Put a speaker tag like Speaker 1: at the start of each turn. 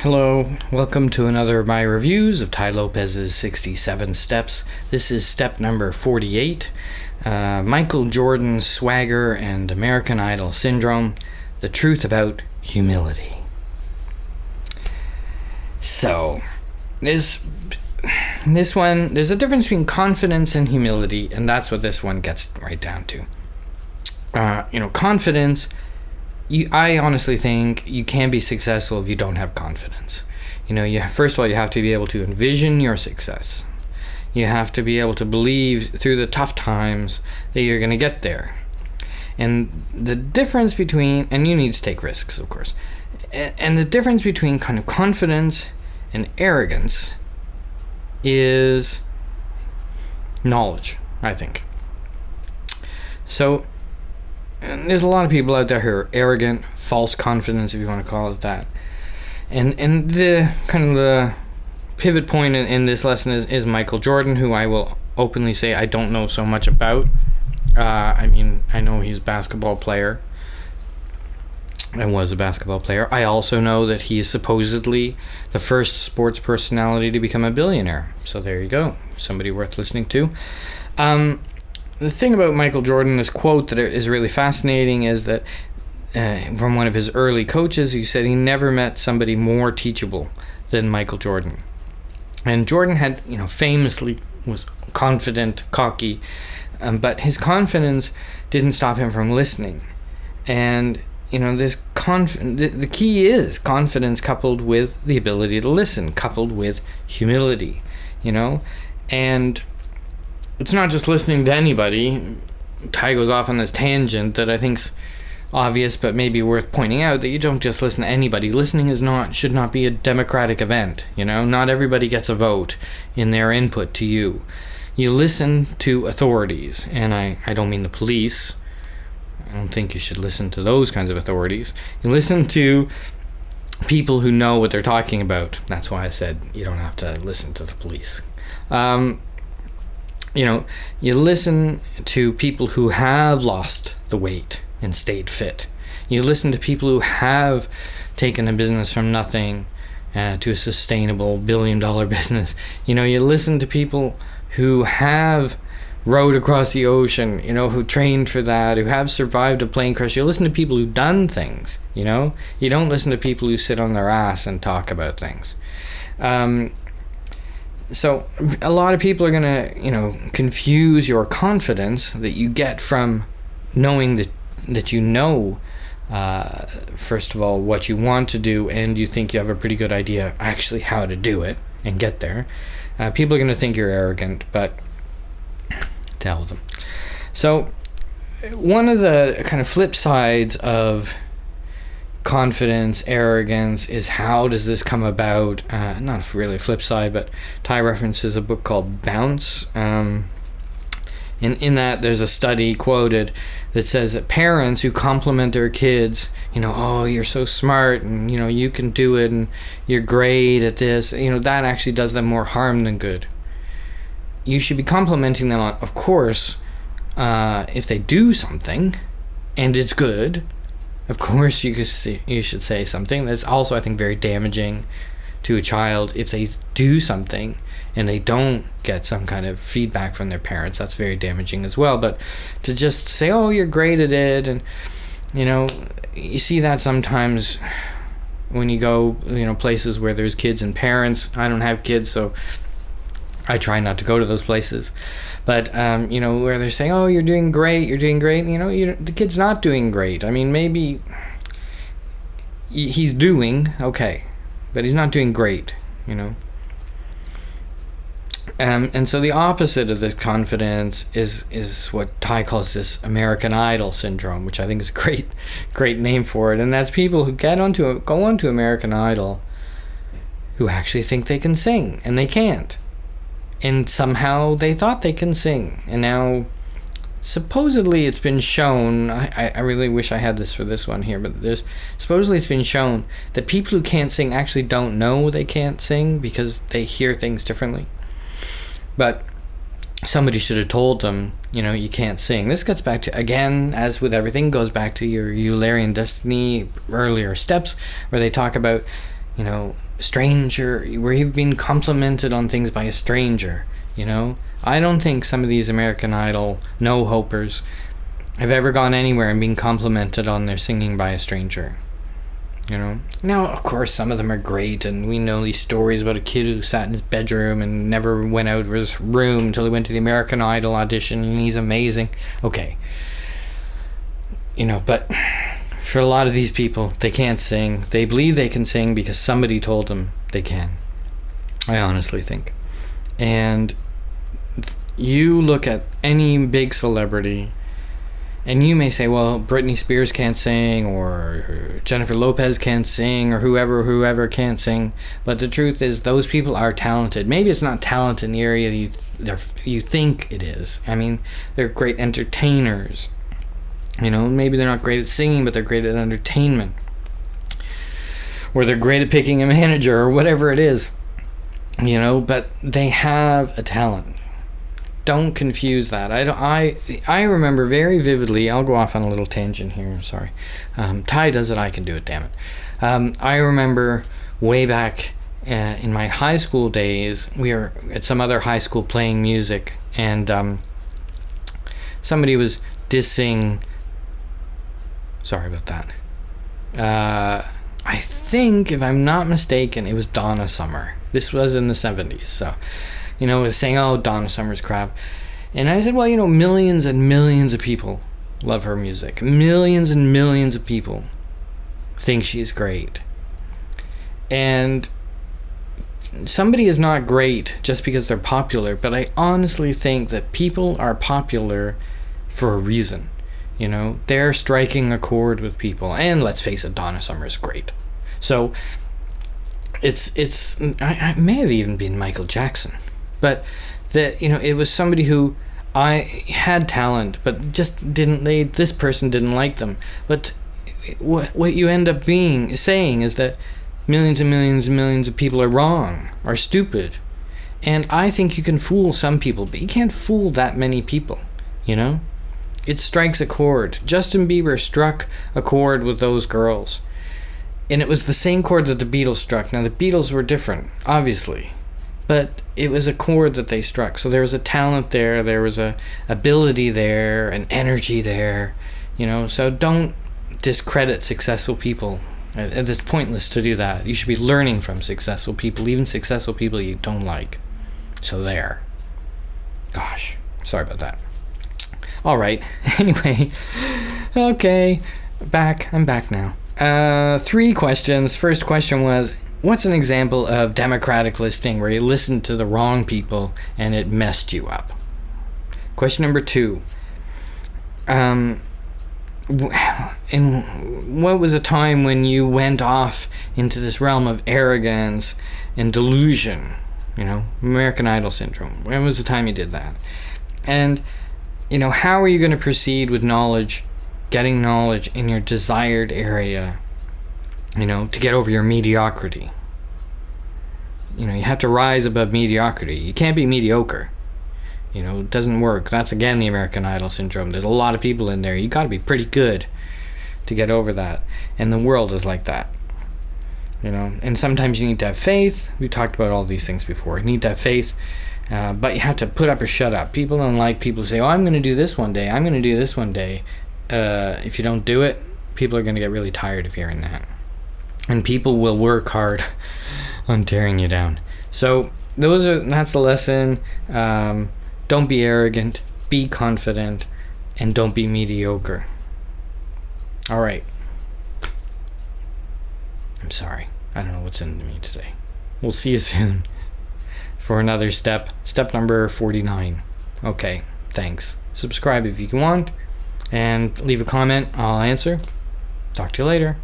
Speaker 1: Hello, welcome to another of my reviews of Tai Lopez's 67 Steps. This is step number 48, Michael Jordan's Swagger and American Idol Syndrome, the truth about humility. So, this one, there's a difference between confidence and humility, and that's what this one gets right down to. Confidence, I honestly think you can't be successful if you don't have confidence. First of all, you have to be able to envision your success. You have to be able to believe through the tough times that you're going to get there. And the difference between, and you need to take risks, of course, and the difference between kind of confidence and arrogance is knowledge, I think. So, and there's a lot of people out there who are arrogant, false confidence, if you want to call it that. And the kind of the pivot point in this lesson is Michael Jordan, who I will openly say I don't know so much about. I know he's a basketball player and was a basketball player. I also know that he is supposedly the first sports personality to become a billionaire. So there you go. Somebody worth listening to. The thing about Michael Jordan, this quote that is really fascinating, is that from one of his early coaches, he said he never met somebody more teachable than Michael Jordan. And Jordan had, famously was confident, cocky, but his confidence didn't stop him from listening. And the key is confidence coupled with the ability to listen, coupled with humility, and it's not just listening to anybody. Tai goes off on this tangent that I think's obvious, but maybe worth pointing out, that you don't just listen to anybody. Listening should not be a democratic event. Not everybody gets a vote in their input to you. You listen to authorities, and I don't mean the police. I don't think you should listen to those kinds of authorities. You listen to people who know what they're talking about. That's why I said you don't have to listen to the police. You listen to people who have lost the weight and stayed fit. You listen to people who have taken a business from nothing to a sustainable billion-dollar business. You listen to people who have rowed across the ocean, who trained for that, who have survived a plane crash. You listen to people who've done things, You don't listen to people who sit on their ass and talk about things. So a lot of people are going to, confuse your confidence that you get from knowing that first of all, what you want to do, and you think you have a pretty good idea actually how to do it and get there. People are going to think you're arrogant, but tell them. So one of the kind of flip sides of confidence, arrogance, is how does this come about? Not really a flip side, but Tai references a book called Bounce. And in that, there's a study quoted that says that parents who compliment their kids, oh, you're so smart, and you can do it, and you're great at this, that actually does them more harm than good. You should be complimenting them on, of course, if they do something and it's good. Of course, you should say something. That's also, I think, very damaging to a child if they do something and they don't get some kind of feedback from their parents. That's very damaging as well. But to just say, oh, you're great at it, and you see that sometimes when you go, places where there's kids and parents. I don't have kids, so I try not to go to those places. But, where they're saying, oh, you're doing great, the kid's not doing great. Maybe he's doing okay, but he's not doing great, And so the opposite of this confidence is what Tai calls this American Idol syndrome, which I think is a great name for it. And that's people who go onto American Idol who actually think they can sing, and they can't. And somehow they thought they can sing. And now, supposedly it's been shown, I really wish I had this for this one here, but supposedly it's been shown that people who can't sing actually don't know they can't sing because they hear things differently. But somebody should have told them, you can't sing. This gets back to, again, as with everything, goes back to your Eulerian destiny earlier steps, where they talk about stranger, where you've been complimented on things by a stranger. I don't think some of these American Idol no-hopers have ever gone anywhere and been complimented on their singing by a stranger. Now, of course, some of them are great, and we know these stories about a kid who sat in his bedroom and never went out of his room until he went to the American Idol audition, and he's amazing. Okay. But for a lot of these people, they can't sing. They believe they can sing because somebody told them they can. I honestly think. And you look at any big celebrity, and you may say, well, Britney Spears can't sing, or Jennifer Lopez can't sing, or whoever can't sing. But the truth is, those people are talented. Maybe it's not talent in the area you think it is. I mean, they're great entertainers. Maybe they're not great at singing, but they're great at entertainment. Or they're great at picking a manager, or whatever it is. But they have a talent. Don't confuse that. I remember very vividly. I'll go off on a little tangent here. Sorry. Tai does it. I can do it. Damn it. I remember way back in my high school days, we were at some other high school playing music, and somebody was dissing. Sorry about that. I think, if I'm not mistaken, it was Donna Summer. This was in the 70s, so. Was saying, oh, Donna Summer's crap. And I said, well, millions and millions of people love her music. Millions and millions of people think she's great. And somebody is not great just because they're popular, but I honestly think that people are popular for a reason. They're striking a chord with people. And let's face it, Donna Summer's great. So I may have even been Michael Jackson. But it was somebody who I had talent, but just this person didn't like them. But what you end up saying is that millions and millions and millions of people are wrong, are stupid. And I think you can fool some people, but you can't fool that many people, It strikes a chord. Justin Bieber struck a chord with those girls. And it was the same chord that the Beatles struck. Now, the Beatles were different, obviously. But it was a chord that they struck. So there was a talent there. There was a ability there, an energy there. So don't discredit successful people. It's pointless to do that. You should be learning from successful people, even successful people you don't like. So there. Gosh, sorry about that. All right. Anyway, okay. I'm back now. 3 questions. First question was, what's an example of democratic listening where you listened to the wrong people and it messed you up? Question number 2. What was a time when you went off into this realm of arrogance and delusion? American Idol syndrome. When was the time you did that? And, how are you going to proceed with knowledge, getting knowledge in your desired area? To get over your mediocrity. You have to rise above mediocrity. You can't be mediocre. It doesn't work. That's, again, the American Idol syndrome. There's a lot of people in there. You got to be pretty good to get over that. And the world is like that. And sometimes you need to have faith. We talked about all these things before. You need to have faith, but you have to put up or shut up. People don't like people who say, oh, I'm going to do this one day. I'm going to do this one day. If you don't do it, people are going to get really tired of hearing that. And people will work hard on tearing you down. So that's the lesson. Don't be arrogant, be confident, and don't be mediocre. All right. I'm sorry. I don't know what's in me today. We'll see you soon for another step number 49. Okay, thanks. Subscribe if you want, and leave a comment. I'll answer. Talk to you later.